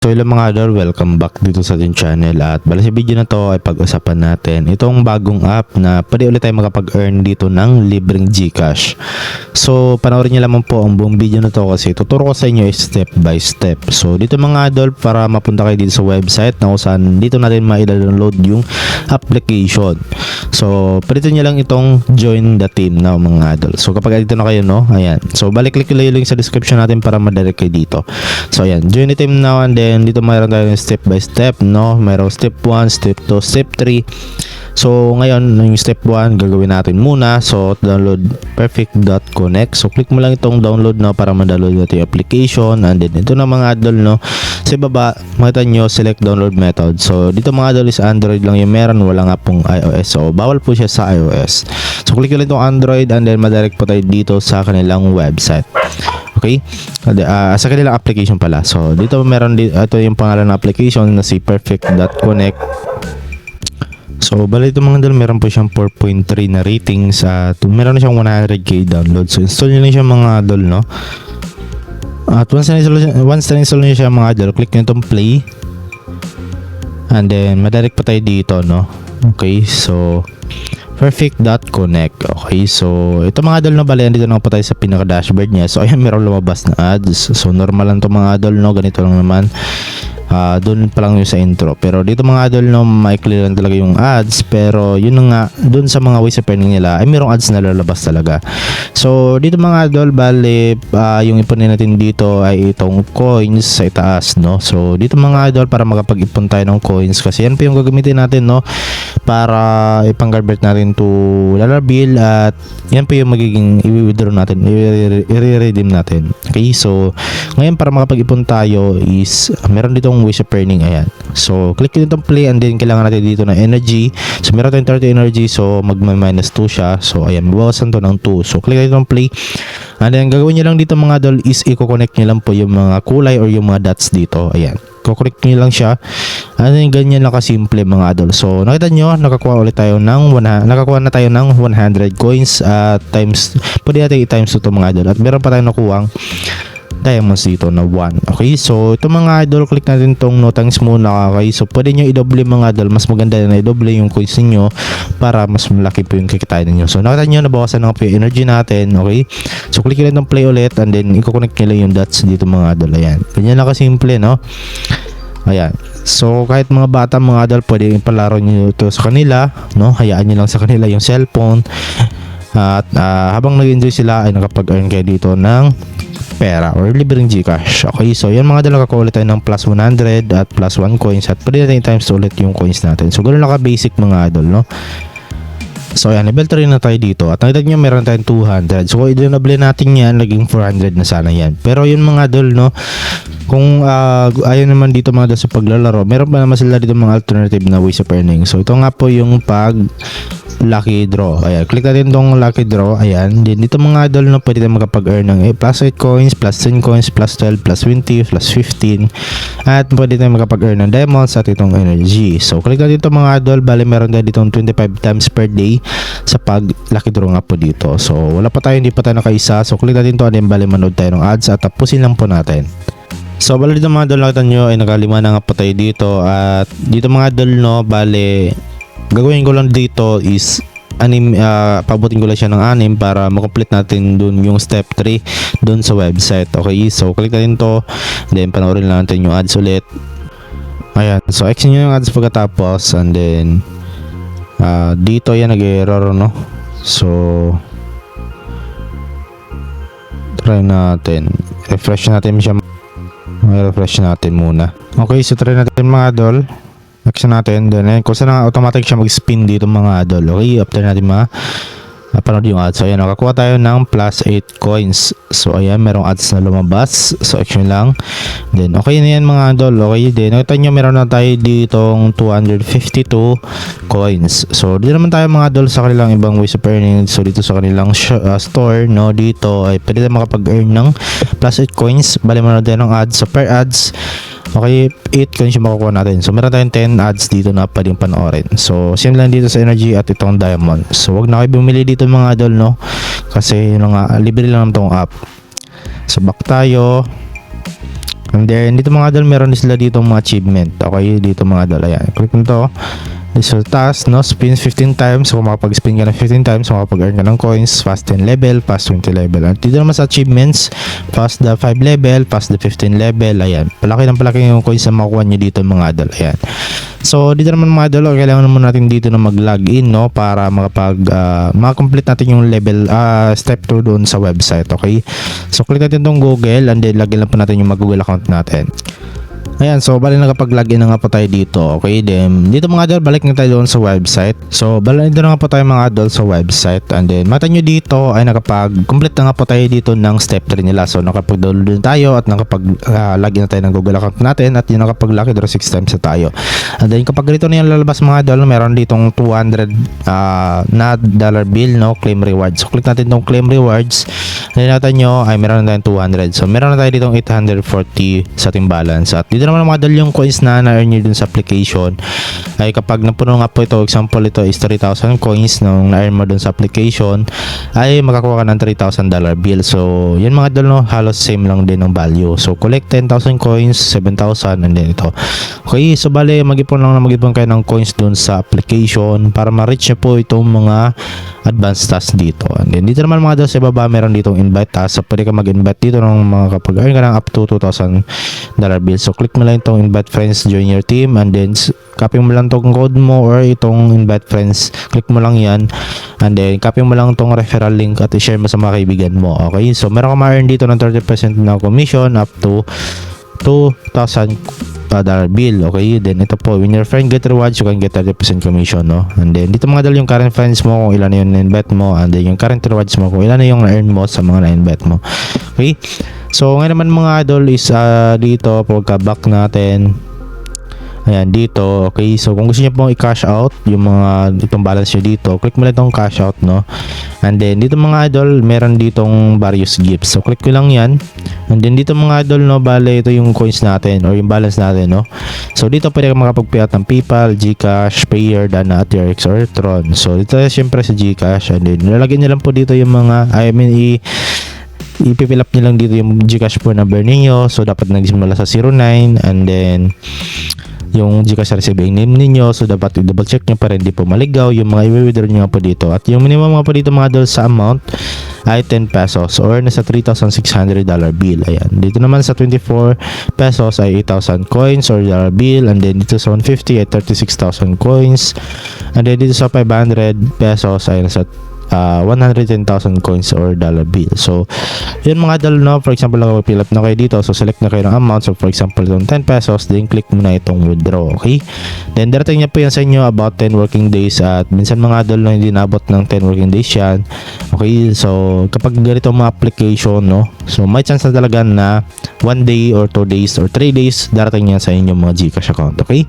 So hello mga idol, welcome back dito sa ating channel at bala sa video na to ay pag-usapan natin itong bagong app na pwede ulit tayo makapag-earn dito ng libreng Gcash. So panoorin niyo lamang po ang buong video na to kasi tuturo ko sa inyo step by step. So dito mga idol, para mapunta kayo dito sa website na kung saan dito natin ma-download yung application. So pwede niyo lang itong join the team na mga idol. So kapag dito na kayo, no, ayan. So balik-click lang yung link sa description natin para ma-direct kayo dito. So ayan, join the team now, and then dito mayroon tayong step by step, no? Mayroong step 1, step 2, step 3. So ngayon, yung step 1 gagawin natin muna. So download perfect.connect. So click mo lang itong download na para ma-download natin yung application, and then ito na mga idol, no? Sa baba makita nyo select download method. So dito mga idol is Android lang yung meron, wala nga pong iOS. So bawal po siya sa iOS. So click lang itong Android, and then madirect po tayo dito sa kanilang website. Okay? Sa kanilang application pala. So dito meron ito yung pangalan ng application na si perfect.connect. So bali ito mga idol, meron po siyang 4.3 na ratings at meron na siyang 100k download. So install nyo lang siya mga idol, no? At once na-install nyo siya mga idol, click nyo itong play, and then madirect pa tayo dito, no? Okay, so perfect.connect. Okay, so ito mga idol, no, bali andito na po tayo sa pinaka dashboard niya. So ayan, meron lumabas na ads. So normal lang to mga idol, no, ganito lang naman. Doon pa lang yung sa intro, pero dito mga idol, no, maikli lang talaga yung ads, pero yun nga, doon sa mga ways of earning nila ay merong ads na lalabas talaga. So dito mga idol, bali yung ipunin natin dito ay itong coins sa itaas, no. So dito mga idol, para makapag-ipon tayo ng coins, kasi yan po yung gagamitin natin, no, para ipang-convert natin to dollar bill, at yan po yung magiging i-withdraw natin, i-redeem natin. Okay, so ngayon para makapag-ipon tayo is meron ditong ways of earning. Ayan, so click nyo itong play, and then kailangan natin dito ng energy. So meron tayong 30 energy, so magma-minus 2 siya. So ayan, bawasan to ng 2. So click nyo itong play, and then gagawin nyo lang dito mga idol is i-connect nyo lang po yung mga kulay or yung mga dots dito. Ayan, kukonect nyo lang siya, and then ganyan lang kasimple mga idol. So nakita nyo, nakakuha na tayo ng 100 coins at times, pwede natin i-times ito mga idol, at meron pa tayong nakuhang diamonds dito na 1. Okay, so ito mga idol, click natin tong no thanks muna. Okay, so pwede nyo i-double mga idol, mas maganda na i-double yung coins niyo para mas malaki po yung kikitain niyo. So nakita nyo, nabawasan na po yung energy natin. Okay, so click nyo lang tong play ulit, and then i-connect nyo lang yung dots dito mga idol. Ayan, ganyan lang kasimple, no? Ayan, so kahit mga bata mga idol, pwede ipalaro nyo ito sa kanila, no? Hayaan nyo lang sa kanila yung cellphone, at habang nag-enjoy sila ay nakapag-earn kayo dito ng pera or libreng Gcash. Okay, so yan mga idol, nakakuha ulit tayo ng plus 100 at plus 1 coins, at pwede natin times ulit yung coins natin. So ganoon lang ka-basic mga idol, no? So ayan, level 3 na tayo dito, at nakita nyo meron tayong 200. So i-double natin yan, naging 400 na sana yan. Pero yun mga idol, no, kung ayaw naman dito mga idol sa paglalaro, meron pa naman sila dito mga alternative na ways of earning. So ito nga po yung pag lucky draw. Ayan, click natin tong lucky draw. Ayan, din dito mga idol, no, pwede tayo makapag-earn ng plus 8 coins, plus 10 coins, plus 12, plus 20, plus 15, at pwede tayo makapag-earn ng diamonds at itong energy. So click natin ito mga idol, bali meron tayo ditong 25 times per day sa pag lucky draw nga po dito. So wala pa tayo, hindi pa tayo nakaisa. So click natin to, and then bali manood tayo ng ads, at tapusin lang po natin. So bali dito mga idol, nakita nyo ay nakalima na nga po tayo dito, at dito mga idol, no, bali gagawin ko lang dito is pabutin ko lang siya ng 6 para makomplete natin dun yung step 3 dun sa website. Okay, so click natin to, then panoorin lang natin yung ads ulit. Ayan, so exit nyo yung ads pagkatapos, and then dito yan nag-error, no? So try natin, refresh natin siya, refresh natin muna. Okay, so try natin mga idol, action natin, then kung saan nga automatic siya mag-spin dito mga idol. Okay, after natin panood yung ads. So ayan, nakakuha tayo ng plus 8 coins. So ayan, merong ads na lumabas. So action lang, then okay na yan mga idol. Okay, then nakita nyo meron na tayo ditong 252 coins. So dito naman tayo mga idol sa kanilang ibang ways of earning. So dito sa kanilang store, no, dito ay pwede tayo makapag-earn ng plus 8 coins. Bali manood tayo ng ads. So per ads, okay, 8 coins yung makukuha natin. So meron tayong 10 ads dito na pwedeng panoorin. So same lang dito sa energy at itong diamond. So wag na kayo bumili dito mga idol, no, kasi yun nga, libre lang naman itong app. So back tayo. And then dito mga idol, meron sila dito mga achievement. Okay, dito mga idol, ayan, click nito. So task, no, spin 15 times. So kung makapag-spin ka ng 15 times, so makapag-earn ka ng coins, pass 10 level, pass 20 level. At dito naman sa achievements, pass the 5 level, pass the 15 level. Ayan, palaki yung coins na makukuha nyo dito mga idol. Ayan. So dito naman mga idol, kailangan naman natin dito na mag-login, no, para maka-complete natin yung level step 2 doon sa website. Okay, so click natin tong Google, and then login lang po natin yung Google account natin. Ayan, so bali nakapag-login na nga po tayo dito. Okay, then dito mga idol, balik na tayo doon sa website. So bali na nga po tayo mga idol sa website, and then mata nyo dito ay nakapag-complete na nga po tayo dito ng step 3 nila. So nakapag-download na tayo at nakapag-login na tayo ng Google account natin, at yung nakapag-login 6 times na tayo. And then kapag ganito na yung lalabas mga idol, meron ditong 200 na dollar bill, no, claim rewards. So click natin itong claim rewards. And then nyo ay meron na tayong 200. So meron na tayo ditong 840 sa ating balance. At dito naman mga idol, yung coins na na-earn nyo dun sa application ay kapag napuno nga po ito, example ito is 3,000 coins nung na-earn mo dun sa application, ay makakuha ka ng 3,000 dollar bill. So yun mga idol, no, halos same lang din ng value. So collect 10,000 coins, 7,000, and then ito. Okay, so bale mag-ipon kayo ng coins dun sa application para ma-reach nyo po itong mga advanced tasks dito. And then dito naman mga idol, sa baba meron ditong invite task. So pwede ka mag-invite dito ng mga kapag-earn ka ng up to 2,000 dollar bill. So click mo lang itong invite friends, join your team, and then copy mo lang itong code mo or itong invite friends, click mo lang yan, and then copy mo lang itong referral link at i-share mo sa mga kaibigan mo. Okay, so meron ka ma-earn dito ng 30% na commission up to 2,000 dollar bill. Okay, then ito po, when your friend get rewards, you can get 30% commission, no. And then dito mga dal yung current friends mo kung ilan na yung na-invite mo, and then yung current rewards mo kung ilan na yung na-earn mo sa mga na-invite mo. Okay, so ngayon naman mga idol is dito pagka-back natin, ayan dito. Okay, so kung gusto niyo pong i-cash out yung mga itong balance nyo dito, click mo lang itong cash out, no. And then dito mga idol, meron ditong various gifts. So click ko lang yan. And then dito mga idol, no, bale ito yung coins natin or yung balance natin, no. So dito pwede ka makapag-pay out ng PayPal, GCash, Payer, Dana, TRX, or Tron. So dito syempre sa GCash, and then lalagyan nyo lang po dito yung mga, ipipill up nyo lang dito yung GCash po number ninyo. So dapat nagsimula sa 09, and then yung GCash receiving name ninyo, so dapat i-double check nyo para hindi po maligaw yung mga i-withdraw nyo po dito. At yung minimum nga po dito mga idol sa amount ay 10 pesos or nasa 3,600 dollar bill. Ayan, dito naman sa 24 pesos ay 8,000 coins or dollar bill, and then dito sa 150 ay 36,000 coins, and then dito sa 500 pesos ay nasa 110,000 coins or dollar bill. So yun mga idol, no, for example fill up na kayo dito, so select na kayo ng amount. So for example itong 10 pesos, then click mo na itong withdraw. Okay, then darating niya po yan sa inyo about 10 working days, at minsan mga idol na hindi nabot ng 10 working days yan. Okay, so kapag ganito mga application, no, so may chance na talaga na 1 day or 2 days or 3 days darating yan sa inyong mga GCash account. Okay,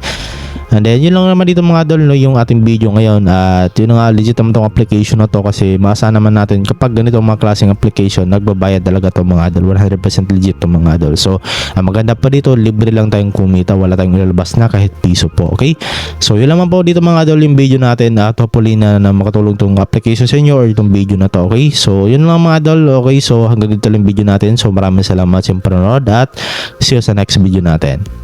and then yun lang naman dito mga idol, no, yung ating video ngayon. At yun nga, legit naman tong application na to, kasi maasa naman natin kapag ganito mga klaseng application, nagbabayad talaga tong mga idol. 100% legit tong mga idol. So ang maganda pa dito, libre lang tayong kumita, wala tayong ilalabas na kahit piso po. Okay, so yun naman po dito mga idol yung video natin, at hopefully na makatulong tong application sa inyo or itong video na to. Okay, so yun lang mga idol. Okay, so hanggang dito lang yung video natin. So maraming salamat sa panonood, at see you sa next video natin.